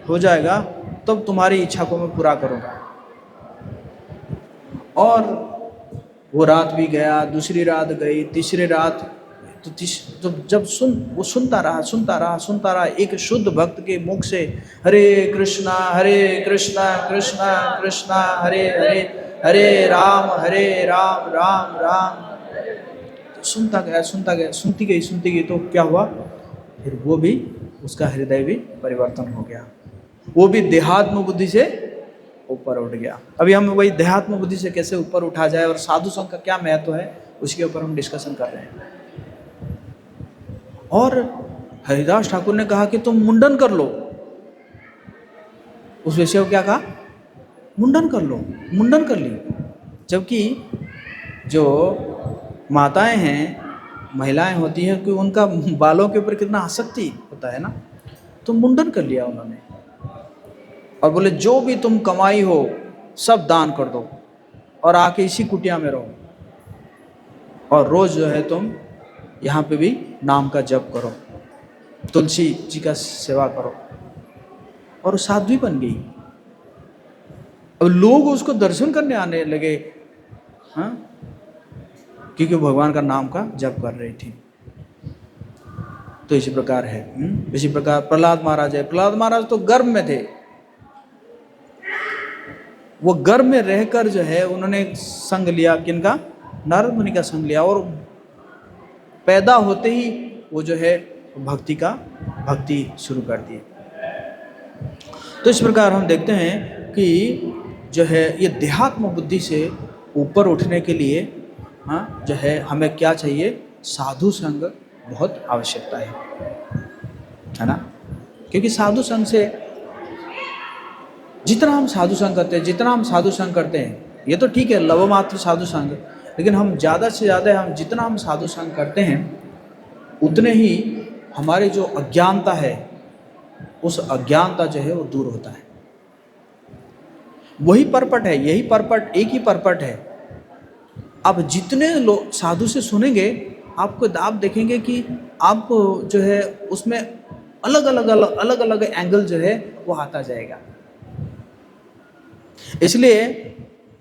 हो जाएगा तब तुम्हारी इच्छा को मैं पूरा करूँगा। और वो रात भी गया, दूसरी रात गई, तीसरी रात, तो जब वो सुनता रहा, एक शुद्ध भक्त के मुख से हरे कृष्णा कृष्णा कृष्णा हरे हरे, हरे राम राम राम। तो सुनता गया, सुनती गई, तो क्या हुआ? फिर वो भी, उसका हृदय भी परिवर्तन हो गया, वो भी देहात्म बुद्धि से ऊपर उठ गया। अभी हम वही देहात्म बुद्धि से कैसे ऊपर उठा जाए और साधु संघ का क्या महत्व है, उसके ऊपर हम डिस्कशन कर रहे हैं। और हरिदास ठाकुर ने कहा कि तुम मुंडन कर लो। उस विषय को क्या कहा? मुंडन कर लो। मुंडन कर ली। जबकि जो माताएं हैं, महिलाएं होती हैं कि उनका बालों के ऊपर कितना आसक्ति होता है ना, तो मुंडन कर लिया उन्होंने। और बोले जो भी तुम कमाई हो सब दान कर दो और आके इसी कुटिया में रहो, और रोज जो है तुम यहाँ पे भी नाम का जप करो, तुलसी जी का सेवा करो। और साध्वी बन गई। अब लोग उसको दर्शन करने आने लगे, हाँ, क्योंकि भगवान का नाम का जप कर रही थी। तो इसी प्रकार है। इसी प्रकार प्रहलाद महाराज है। प्रहलाद महाराज तो गर्भ में थे, वो गर्भ में रहकर जो है उन्होंने संग लिया, किनका? नारद मुनि का संग लिया, और पैदा होते ही वो जो है भक्ति शुरू कर दी। तो इस प्रकार हम देखते हैं कि जो है ये देहात्म बुद्धि से ऊपर उठने के लिए जो है हमें क्या चाहिए? साधु संग बहुत आवश्यकता है ना। क्योंकि साधु संग से जितना हम साधु संग करते हैं, ये तो ठीक है लव मात्र साधु संग, लेकिन हम ज़्यादा से ज़्यादा जितना हम साधु संग करते हैं उतने ही हमारे जो अज्ञानता है, उस अज्ञानता जो है वो दूर होता है। वही परपट है, यही परपट, एक ही परपट है। अब जितने लोग साधु से सुनेंगे, आप देखेंगे कि आपको जो है उसमें अलग अलग एंगल जो है वो आता जाएगा। इसलिए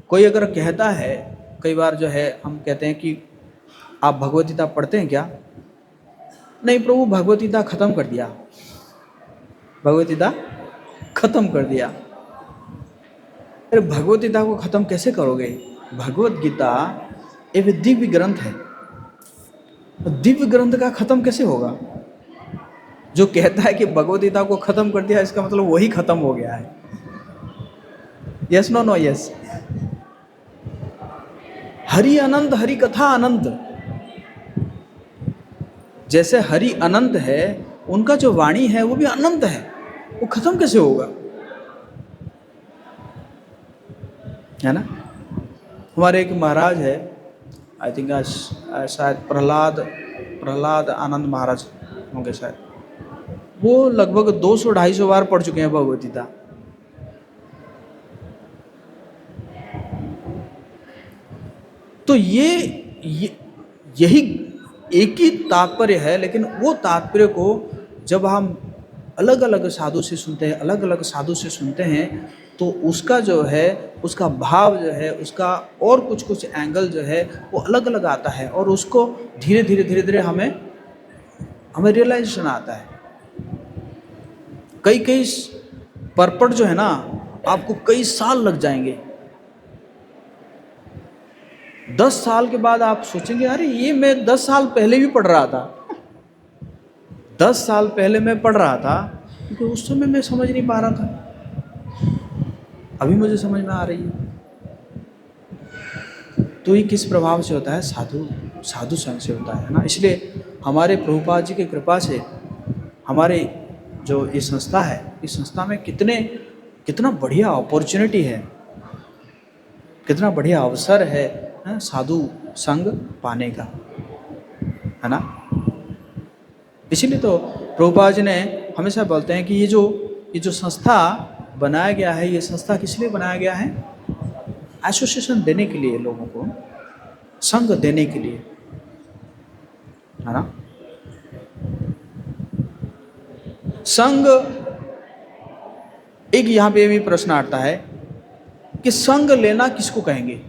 कोई अगर कहता है, कई बार जो है हम कहते हैं कि आप भगवत गीता पढ़ते हैं क्या? नहीं प्रभु, भगवत गीता खत्म कर दिया, भगवत गीता खत्म कर दिया। अरे भगवत गीता को खत्म कैसे करोगे? भगवत गीता एक दिव्य ग्रंथ है, दिव्य ग्रंथ का खत्म कैसे होगा? जो कहता है कि भगवत गीता को खत्म कर दिया, इसका मतलब वही खत्म हो गया है। Yes no yes. हरि अनंत, हरि कथा अनंत। जैसे हरि अनंत है, उनका जो वाणी है वो भी अनंत है, वो खत्म कैसे होगा? है ना। हमारे एक महाराज है, आई थिंक शायद प्रहलाद आनंद महाराज होंगे शायद, वो लगभग 200-250 बार पढ़ चुके हैं भगवद गीता। तो यही एक ही तात्पर्य है, लेकिन वो तात्पर्य को जब हम अलग अलग साधु से सुनते हैं, अलग अलग साधु से सुनते हैं, तो उसका जो है, उसका भाव जो है, उसका और कुछ कुछ एंगल जो है वो अलग अलग आता है, और उसको धीरे धीरे हमें रियलाइजेशन आता है। कई परपट जो है ना, आपको कई साल लग जाएंगे। 10 साल के बाद आप सोचेंगे अरे ये मैं 10 साल पहले भी पढ़ रहा था। 10 साल पहले मैं पढ़ रहा था, क्योंकि उस समय मैं समझ नहीं पा रहा था, अभी मुझे समझ में आ रही है। तो ये किस प्रभाव से होता है? साधु संग से होता है ना। इसलिए हमारे प्रभुपाद जी की कृपा से हमारे जो ये संस्था है, इस संस्था में कितना बढ़िया अपॉर्चुनिटी है, कितना बढ़िया अवसर है साधु संग पाने का, है ना। इसीलिए तो प्रभुपाद जी ने हमेशा बोलते हैं कि ये जो संस्था बनाया गया है, ये संस्था किस लिए बनाया गया है? एसोसिएशन देने के लिए, लोगों को संग देने के लिए, है ना। संग, एक यहाँ पे भी प्रश्न आता है कि संग लेना किसको कहेंगे?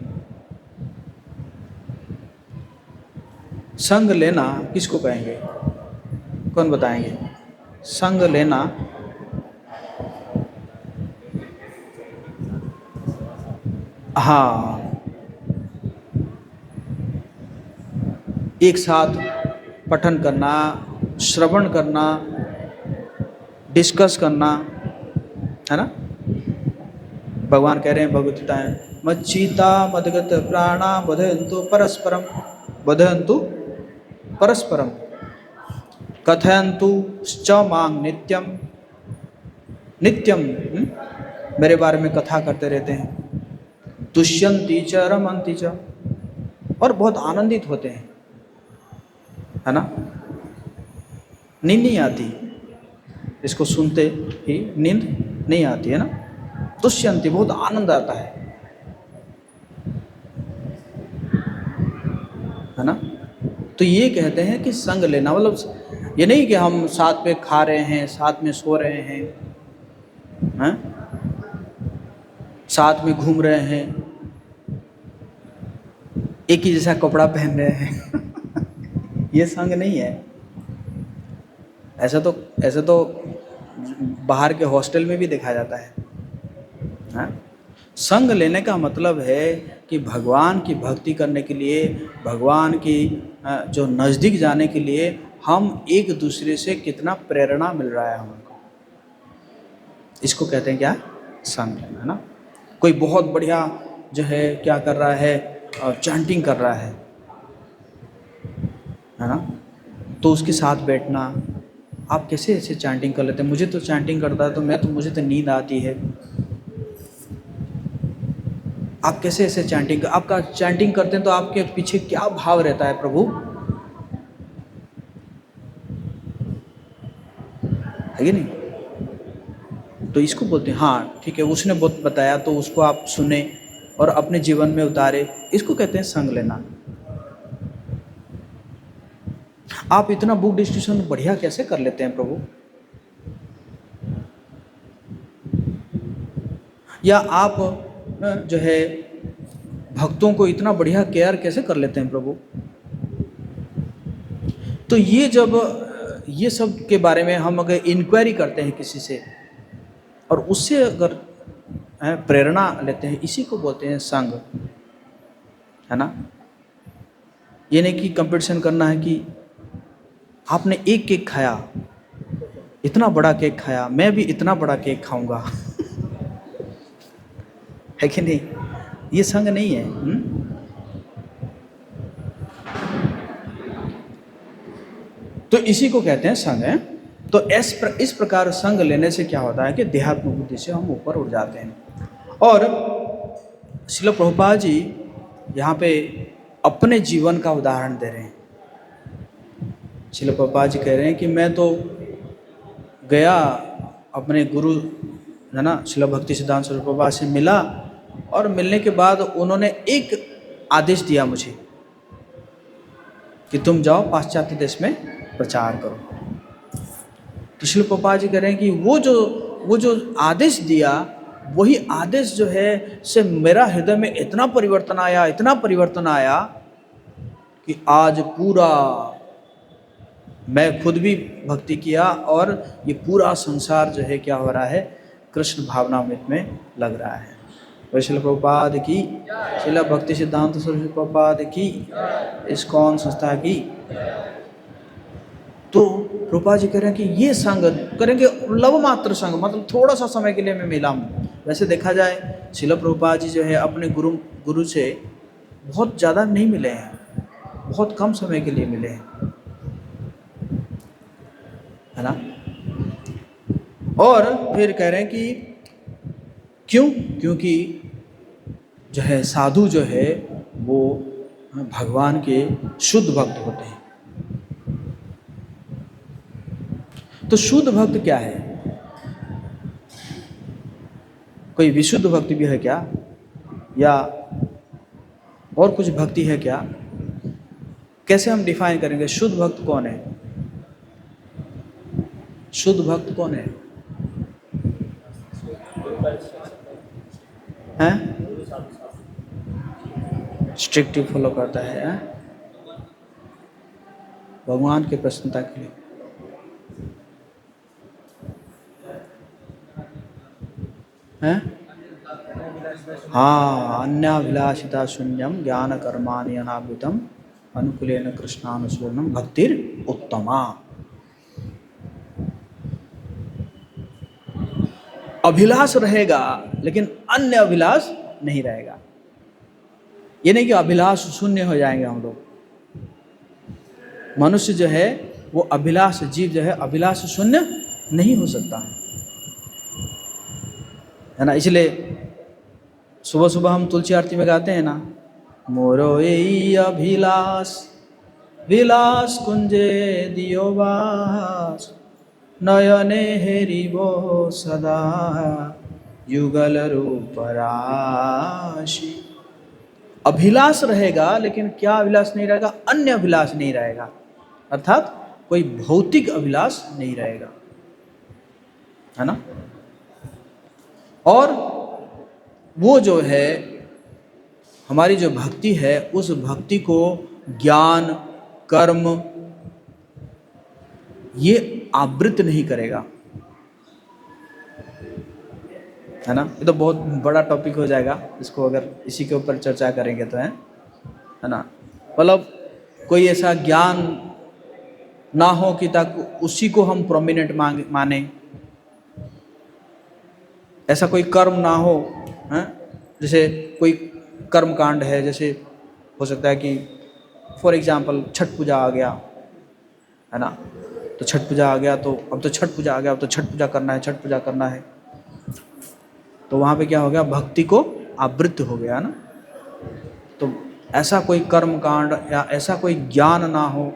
संग लेना किसको कहेंगे? कौन बताएंगे? संग लेना हाँ, एक साथ पठन करना, श्रवण करना, डिस्कस करना, है ना। भगवान कह रहे हैं भगवद गीता में, मच्चिता मदगत प्राणा बधयन्तु परस्परम कथयन्तु च मांग नित्यम मेरे बारे में कथा करते रहते हैं, तुष्यन्ति च रमन्ति च, और बहुत आनंदित होते हैं, है ना। नींद नहीं आती, इसको सुनते ही नींद नहीं आती, है ना। तुष्यन्ति, बहुत आनंद आता है ना। तो ये कहते हैं कि संग लेना मतलब ये नहीं कि हम साथ में खा रहे हैं, साथ में सो रहे हैं, साथ में घूम रहे हैं, एक ही जैसा कपड़ा पहन रहे हैं ये संग नहीं है। ऐसा तो बाहर के हॉस्टल में भी देखा जाता है। संग लेने का मतलब है कि भगवान की भक्ति करने के लिए, भगवान की जो नज़दीक जाने के लिए हम एक दूसरे से कितना प्रेरणा मिल रहा है हमको, इसको कहते हैं क्या? संग लेना, है ना। कोई बहुत बढ़िया जो है क्या कर रहा है, चैंटिंग कर रहा है ना, तो उसके साथ बैठना। आप कैसे ऐसे चैंटिंग कर लेते हैं? मुझे तो चैंटिंग करता है तो मुझे तो नींद आती है। आप कैसे ऐसे चैंटिंग, आपका चैंटिंग करते हैं तो आपके पीछे क्या भाव रहता है प्रभु, है कि नहीं? तो इसको बोलते हैं, हाँ ठीक है, उसने बहुत बताया तो उसको आप सुने और अपने जीवन में उतारे, इसको कहते हैं संग लेना। आप इतना बुक डिस्कशन बढ़िया कैसे कर लेते हैं प्रभु, या आप जो है भक्तों को इतना बढ़िया केयर कैसे कर लेते हैं प्रभु। तो ये जब ये सब के बारे में हम अगर इंक्वायरी करते हैं किसी से और उससे अगर प्रेरणा लेते हैं, इसी को बोलते हैं संग, है ना। ये नहीं कि कंपटीशन करना है कि आपने एक केक खाया, इतना बड़ा केक खाया, मैं भी इतना बड़ा केक खाऊंगा है कि नहीं? ये संग नहीं है। तो इसी को कहते हैं संग है। तो इस प्रकार संग लेने से क्या होता है कि देहात्म बुद्धि से हम ऊपर उठ जाते हैं। और श्रील प्रभुपाद जी यहाँ पे अपने जीवन का उदाहरण दे रहे हैं। श्रील प्रभुपाद जी कह रहे हैं कि मैं तो गया अपने गुरु है ना श्रील भक्ति सिद्धांत स्वरूप प्रभुपाद से मिला, और मिलने के बाद उन्होंने एक आदेश दिया मुझे कि तुम जाओ पाश्चात्य देश में प्रचार करो। तो श्रील प्रभुपाद जी कह रहे हैं कि वो जो आदेश दिया, वही आदेश जो है से मेरा हृदय में इतना परिवर्तन आया कि आज पूरा मैं खुद भी भक्ति किया और ये पूरा संसार जो है क्या हो रहा है, कृष्ण भावनामृत में लग रहा है। श्रील प्रभुपाद की, श्रील भक्ति सिद्धांत स्वरूप प्रभुपाद की, इस्कॉन संस्था की। तो प्रभुपाद जी कह रहे हैं कि ये संग करेंगे, लव मात्र संग, मतलब थोड़ा सा समय के लिए मैं मिला हूँ। वैसे देखा जाए श्रील प्रभुपाद जी जो है अपने गुरु से बहुत ज़्यादा नहीं मिले हैं, बहुत कम समय के लिए मिले हैं, है ना। और फिर कह रहे हैं कि क्योंकि जो है साधु जो है वो भगवान के शुद्ध भक्त होते हैं। तो शुद्ध भक्त क्या है? कोई विशुद्ध भक्ति भी है क्या, या और कुछ भक्ति है क्या? कैसे हम डिफाइन करेंगे शुद्ध भक्त कौन है? शुद्ध भक्त कौन है? हैं? स्ट्रिक्टली फॉलो करता है भगवान के प्रसन्नता के लिए। हैं? हाँ, अन्याभिलाषिता शून्यम ज्ञान कर्माणि अनावृतम अनुकूलेन कृष्णानुशीलनम भक्तिर उत्तमा। अभिलाष रहेगा लेकिन अन्य अभिलाष नहीं रहेगा। ये नहीं कि अभिलाष शून्य हो जाएंगे हम लोग। मनुष्य जो है वो अभिलाष, जीव जो है अभिलाष शून्य नहीं हो सकता है ना। इसलिए सुबह सुबह हम तुलसी आरती में गाते हैं ना, मोरो यही अभिलाष विलास कुंजे दियो वास, नयने हेरिबो सदा युगल रूप राशि। अभिलाष रहेगा लेकिन क्या अभिलाष नहीं रहेगा? अन्य अभिलाष नहीं रहेगा, अर्थात कोई भौतिक अभिलाष नहीं रहेगा, है ना। और वो जो है हमारी जो भक्ति है, उस भक्ति को ज्ञान कर्म ये आवृत नहीं करेगा, है ना। ये तो बहुत बड़ा टॉपिक हो जाएगा, इसको अगर इसी के ऊपर चर्चा करेंगे तो, है ना। मतलब कोई ऐसा ज्ञान ना हो कि ताकि उसी को हम प्रोमिनेंट माने, ऐसा कोई कर्म ना हो, हैं। जैसे कोई कर्म कांड है, जैसे हो सकता है कि फॉर एग्जांपल छठ पूजा आ गया, है ना। तो छठ पूजा आ गया तो अब तो छठ पूजा आ गया, अब तो छठ पूजा करना है, छठ पूजा करना है। तो वहाँ पे क्या हो गया? भक्ति को आवृत्त हो गया ना। तो ऐसा कोई कर्म कांड या ऐसा कोई ज्ञान ना हो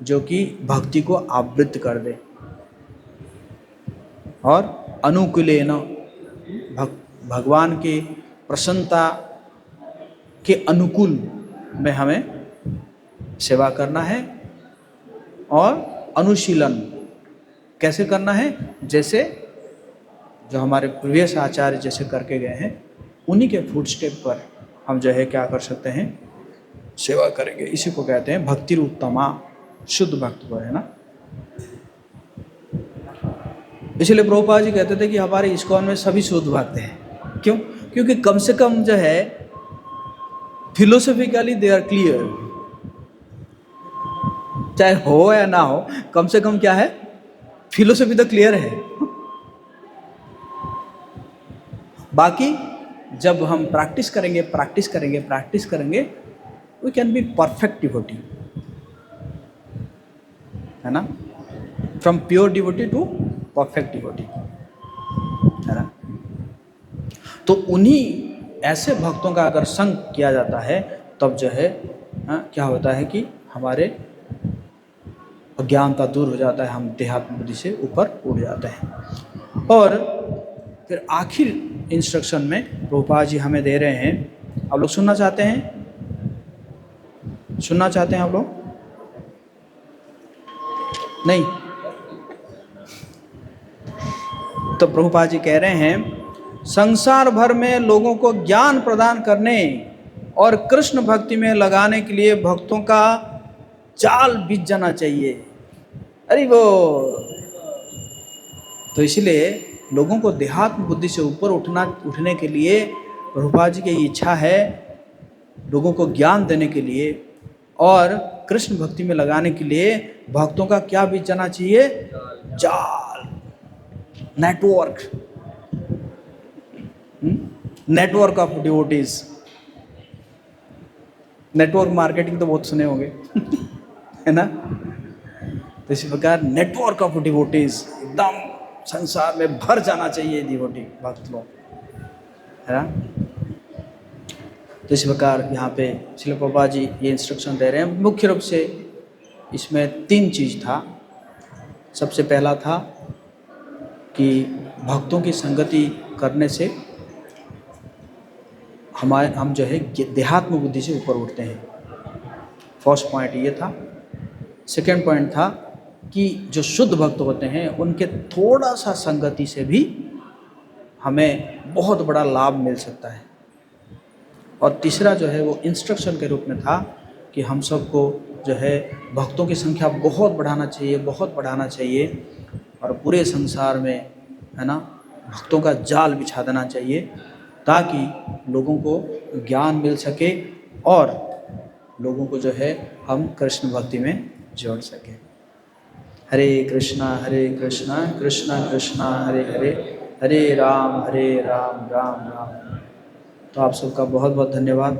जो कि भक्ति को आवृत्त कर दे, और अनुकूलेन भगवान के प्रसन्नता के अनुकूल में हमें सेवा करना है। और अनुशीलन कैसे करना है? जैसे जो हमारे प्रीवियस आचार्य जैसे करके गए हैं, उन्हीं के फुटस्टेप पर हम जो है क्या कर सकते हैं? सेवा करेंगे। इसी को कहते हैं भक्ति उत्तमा, शुद्ध भक्त को, है ना। इसलिए प्रभुपाद जी कहते थे कि हमारे इस्कॉन में सभी शुद्ध भक्त हैं। क्यों? क्योंकि कम से कम जो है फिलोसॉफिकली दे आर क्लियर, चाहे हो या ना हो, कम से कम क्या है? फिलोसॉफी तो क्लियर है। बाकी जब हम प्रैक्टिस करेंगे we can be perfect devotee, है ना। From pure devotee to perfect devotee, है ना। तो उन्हीं ऐसे भक्तों का अगर संग किया जाता है तब जो है क्या होता है कि हमारे अज्ञानता दूर हो जाता है, हम देहात्म बुद्धि से ऊपर उठ जाते हैं। और फिर आखिर इंस्ट्रक्शन में प्रभुपाद जी हमें दे रहे हैं, आप लोग सुनना चाहते हैं? सुनना चाहते हैं आप लोग? नहीं? तो प्रभुपाद जी कह रहे हैं, संसार भर में लोगों को ज्ञान प्रदान करने और कृष्ण भक्ति में लगाने के लिए भक्तों का जाल बिछ जाना चाहिए। अरे वो तो इसलिए लोगों को देहात्म बुद्धि से ऊपर उठने के लिए प्रभुपाद जी की इच्छा है, लोगों को ज्ञान देने के लिए और कृष्ण भक्ति में लगाने के लिए भक्तों का क्या बिछ जाना चाहिए? जाल, network, network of devotees. Network marketing तो बहुत सुने होंगे है ना? तो इसी प्रकार नेटवर्क ऑफ डिवोटीज एकदम संसार में भर जाना चाहिए डिवोटी भक्त लोग, है ना? तो इस प्रकार यहाँ पे श्रील प्रभुपाद जी ये इंस्ट्रक्शन दे रहे हैं। मुख्य रूप से इसमें 3 चीज़ था। सबसे पहला था कि भक्तों की संगति करने से हम जो है देहात्म बुद्धि से ऊपर उठते हैं। फर्स्ट पॉइंट ये था। सेकंड पॉइंट था कि जो शुद्ध भक्त होते हैं उनके थोड़ा सा संगति से भी हमें बहुत बड़ा लाभ मिल सकता है। और तीसरा जो है वो इंस्ट्रक्शन के रूप में था कि हम सबको जो है भक्तों की संख्या बहुत बढ़ाना चाहिए, बहुत बढ़ाना चाहिए और पूरे संसार में, है ना, भक्तों का जाल बिछा देना चाहिए ताकि लोगों को ज्ञान मिल सके और लोगों को जो है हम कृष्ण भक्ति में जोड़ सकें। हरे कृष्णा कृष्णा कृष्णा हरे हरे, हरे राम राम राम। तो आप सबका बहुत बहुत धन्यवाद।